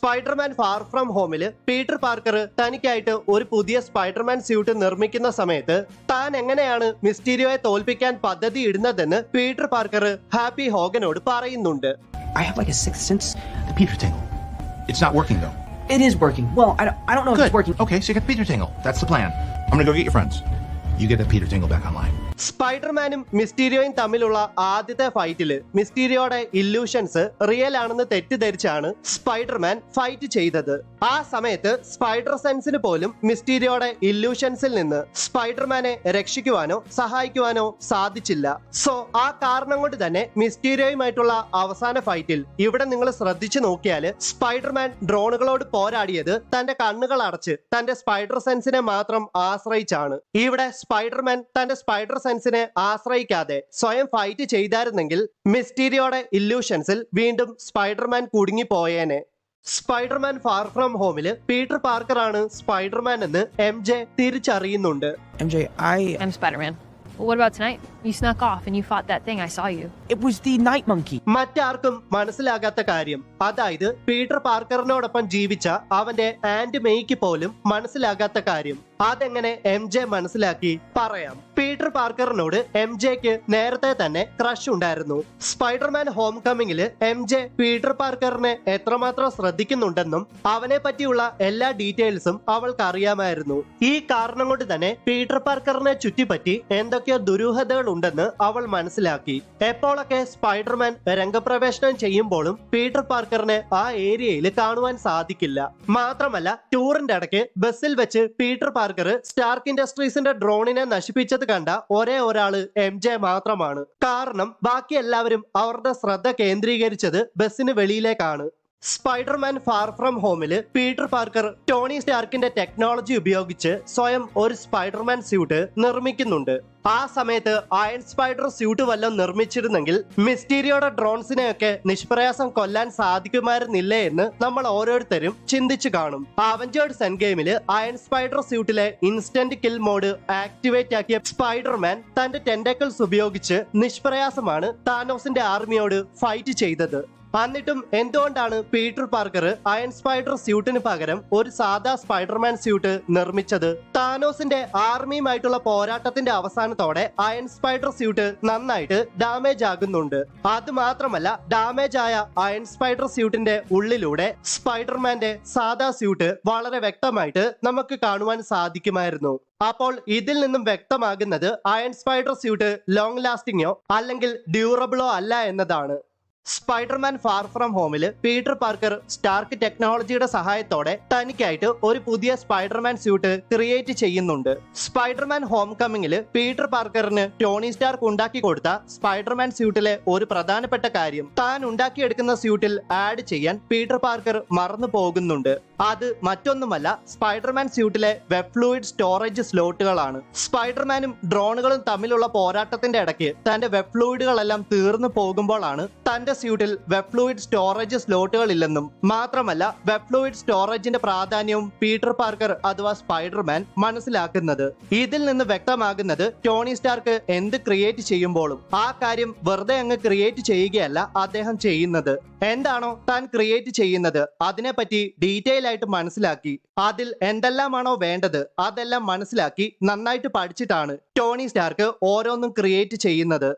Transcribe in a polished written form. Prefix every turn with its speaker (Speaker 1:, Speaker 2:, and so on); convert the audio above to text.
Speaker 1: Spiderman far from ഹോമില് Peter Parker തനിക്കായിട്ട് ഒരു പുതിയ സ്പൈഡർമാൻ സ്യൂട്ട് നിർമ്മിക്കുന്ന സമയത്ത് താൻ എങ്ങനെയാണ് മിസ്റ്റീരിയോയെ തോൽപ്പിക്കാൻ പദ്ധതി ഇടുന്നതെന്ന് പീറ്റർ പാർക്കർ ഹാപ്പി ഹോഗനോട് പറയുന്നുണ്ട്.
Speaker 2: I have like a sixth sense.
Speaker 3: The Peter Tingle. It's not working though.
Speaker 2: It is working. Well, I don't know if it's working.
Speaker 3: Okay, so you got Peter Tingle. That's the plan. I'm gonna go get your friends. You get that Peter Tingle back online.
Speaker 1: സ്പൈഡർമാനും മിസ്റ്റീരിയോയും തമ്മിലുള്ള ആദ്യത്തെ ഫൈറ്റില് മിസ്റ്റീരിയോയുടെ illusions real ആണെന്ന് തെറ്റിദ്ധരിച്ചാണ് Spiderman fight ചെയ്തത്. ആ സമയത്ത് spider സെൻസിന് പോലും മിസ്റ്റീരിയോയുടെ ഇല്യൂഷൻസിൽ നിന്ന് സ്പൈഡർമാനെ രക്ഷിക്കുവാനോ സഹായിക്കുവാനോ സാധിച്ചില്ല. So ആ കാരണം കൊണ്ട് തന്നെ മിസ്റ്റീരിയോയുമായിട്ടുള്ള അവസാന ഫൈറ്റിൽ ഇവിടെ നിങ്ങൾ ശ്രദ്ധിച്ചു നോക്കിയാൽ സ്പൈഡർമാൻ ഡ്രോണുകളോട് പോരാടിയത് തന്റെ കണ്ണുകൾ അടച്ച് തന്റെ സ്പൈഡർ സെൻസിനെ മാത്രം ആശ്രയിച്ചാണ്. ഇവിടെ സ്പൈഡർമാൻ തന്റെ സ്പൈഡർ സെൻസിനെ ആശ്രയിക്കാതെ സ്വയം ഫൈറ്റ് ചെയ്തായിരുന്നെങ്കിൽ മിസ്റ്റീരിയോയുടെ ഇല്യൂഷൻസിൽ വീണ്ടും സ്പൈഡർമാൻ കുടുങ്ങിപ്പോയേനെ. സ്പൈഡർമാൻ ഫാർ ഫ്രം ഹോമില് പീറ്റർ പാർക്കർ ആണ് സ്പൈഡർമാൻ എന്ന് MJ തിരിച്ചറിയുന്നുണ്ട്.
Speaker 4: I'm Spider-Man. Well, what about tonight? You snuck off and you fought that thing. I saw you.
Speaker 2: It was the night monkey.
Speaker 1: മറ്റാർക്കും മനസ്സിലാകാത്ത കാര്യം, അതായത് പീറ്റർ പാർക്കറിനോടൊപ്പം ജീവിച്ച അവന്റെ ആന്റ് മെയ്ക്ക് പോലും മനസ്സിലാകാത്ത കാര്യം, അതെങ്ങനെ MJ മനസ്സിലാക്കി പറയാം. പീറ്റർ പാർക്കറിനോട് MJക്ക് നേരത്തെ തന്നെ ക്രഷ് ഉണ്ടായിരുന്നു. സ്പൈഡർമാൻ ഹോം കമ്മിങ്ങില് MJ പീറ്റർ പാർക്കറിനെ എത്രമാത്രം ശ്രദ്ധിക്കുന്നുണ്ടെന്നും അവനെ പറ്റിയുള്ള എല്ലാ ഡീറ്റെയിൽസും അവൾക്ക് അറിയാമായിരുന്നു. ഈ കാരണം കൊണ്ട് തന്നെ പീറ്റർ പാർക്കറിനെ ചുറ്റിപ്പറ്റി എന്തൊക്കെയോ ദുരൂഹതകൾ ഉണ്ടെന്ന് അവൾ മനസ്സിലാക്കി. എപ്പോഴൊക്കെ സ്പൈഡർമാൻ രംഗപ്രവേശനം ചെയ്യുമ്പോഴും പീറ്റർ പാർക്കറിനെ ആ ഏരിയയിൽ കാണുവാൻ സാധിക്കില്ല. മാത്രമല്ല ടൂറിന്റെ ഇടയ്ക്ക് ബസ്സിൽ വെച്ച് പീറ്റർ പാർക്കർ സ്റ്റാർക്ക് ഇൻഡസ്ട്രീസിന്റെ ഡ്രോണിനെ നശിപ്പിച്ചത് കണ്ട ഒരേ ഒരാള് MJ മാത്രമാണ്. കാരണം ബാക്കി എല്ലാവരും അവരുടെ ശ്രദ്ധ കേന്ദ്രീകരിച്ചത് ബസ്സിന് വെളിയിലേക്കാണ്. സ്പൈഡർമാൻ ഫാർ ഫ്രം ഹോമില് പീറ്റർ പാർക്കർ ടോണി സ്റ്റാർക്കിന്റെ ടെക്നോളജി ഉപയോഗിച്ച് സ്വയം ഒരു സ്പൈഡർമാൻ സ്യൂട്ട് നിർമ്മിക്കുന്നുണ്ട്. ആ സമയത്ത് അയൺ സ്പൈഡർ സ്യൂട്ട് വല്ലതും നിർമ്മിച്ചിരുന്നെങ്കിൽ മിസ്റ്റീരിയോയുടെ ഡ്രോൺസിനെയൊക്കെ നിഷ്പ്രയാസം കൊല്ലാൻ സാധിക്കുമായിരുന്നില്ലേ എന്ന് നമ്മൾ ഓരോരുത്തരും ചിന്തിച്ചു കാണും. അവഞ്ചേഴ്സ് എൻഡ് ഗെയിമില് അയൺ സ്പൈഡർ സ്യൂട്ടിലെ ഇൻസ്റ്റന്റ് കിൽ മോഡ് ആക്ടിവേറ്റ് ആക്കിയ സ്പൈഡർമാൻ തന്റെ ടെന്റക്കിൾസ് ഉപയോഗിച്ച് നിഷ്പ്രയാസമാണ് താനോസിന്റെ ആർമിയോട് ഫൈറ്റ് ചെയ്തത്. എന്നിട്ടും എന്തുകൊണ്ടാണ് പീറ്റർ പാർക്കർ അയൺ സ്പൈഡർ സ്യൂട്ടിന് പകരം ഒരു സാധാ സ്പൈഡർമാൻ സ്യൂട്ട് നിർമ്മിച്ചത്? താനോസിന്റെ ആർമിയുമായിട്ടുള്ള പോരാട്ടത്തിന്റെ അവസാനത്തോടെ അയൺ സ്പൈഡർ സ്യൂട്ട് നന്നായിട്ട് ഡാമേജ് ആകുന്നുണ്ട്. അത് മാത്രമല്ല ഡാമേജ് ആയ അയൺ സ്പൈഡർ സ്യൂട്ടിന്റെ ഉള്ളിലൂടെ സ്പൈഡർമാന്റെ സാധാ സ്യൂട്ട് വളരെ വ്യക്തമായിട്ട് നമുക്ക് കാണുവാൻ സാധിക്കുമായിരുന്നു. അപ്പോൾ ഇതിൽ നിന്നും വ്യക്തമാകുന്നത് അയൺ സ്പൈഡർ സ്യൂട്ട് ലോങ് ലാസ്റ്റിങ്ങോ അല്ലെങ്കിൽ ഡ്യൂറബിളോ അല്ല എന്നതാണ്. സ്പൈഡർമാൻ ഫാർ ഫ്രം ഹോമില് പീറ്റർ പാർക്കർ സ്റ്റാർക്ക് ടെക്നോളജിയുടെ സഹായത്തോടെ തനിക്കായിട്ട് ഒരു പുതിയ സ്പൈഡർമാൻ സ്യൂട്ട് ക്രിയേറ്റ് ചെയ്യുന്നുണ്ട്. സ്പൈഡർമാൻ ഹോം കമ്മിങ്ങില് പീറ്റർ പാർക്കറിന് ടോണി സ്റ്റാർക്ക് ഉണ്ടാക്കി കൊടുത്ത സ്പൈഡർമാൻ സ്യൂട്ടിലെ ഒരു പ്രധാനപ്പെട്ട കാര്യം താൻ ഉണ്ടാക്കിയെടുക്കുന്ന സ്യൂട്ടിൽ ആഡ് ചെയ്യാൻ പീറ്റർ പാർക്കർ മറന്നു പോകുന്നുണ്ട്. അത് മറ്റൊന്നുമല്ല, സ്പൈഡർമാൻ സ്യൂട്ടിലെ വെബ് ഫ്ലൂയിഡ് സ്റ്റോറേജ് സ്ലോട്ടുകളാണ്. സ്പൈഡർമാനും ഡ്രോണുകളും തമ്മിലുള്ള പോരാട്ടത്തിന്റെ ഇടയ്ക്ക് തന്റെ വെബ് ഫ്ലൂയിഡുകളെല്ലാം തീർന്നു പോകുമ്പോഴാണ് തന്റെ സ്യൂട്ടിൽ വെബ് ഫ്ലൂയിഡ് സ്റ്റോറേജ് സ്ലോട്ടുകൾ ഇല്ലെന്നും മാത്രമല്ല വെബ് ഫ്ലൂയിഡ് സ്റ്റോറേജിന്റെ പ്രാധാന്യവും പീറ്റർ പാർക്കർ അഥവാ സ്പൈഡർമാൻ മനസ്സിലാക്കുന്നത്. ഇതിൽ നിന്ന് വ്യക്തമാകുന്നത് ടോണി സ്റ്റാർക്ക് എന്ത് ക്രിയേറ്റ് ചെയ്യുമ്പോഴും ആ കാര്യം വെറുതെ അങ്ങ് ക്രിയേറ്റ് ചെയ്യുകയല്ല അദ്ദേഹം ചെയ്യുന്നത്. എന്താണോ താൻ ക്രിയേറ്റ് ചെയ്യുന്നത് അതിനെപ്പറ്റി ഡീറ്റെയിൽ ആയിട്ട് മനസ്സിലാക്കി അതിൽ എന്തെല്ലാമാണോ വേണ്ടത് അതെല്ലാം മനസ്സിലാക്കി നന്നായിട്ട് പഠിച്ചിട്ടാണ് ടോണി സ്റ്റാർക്ക് ഓരോന്നും ക്രിയേറ്റ് ചെയ്യുന്നത്.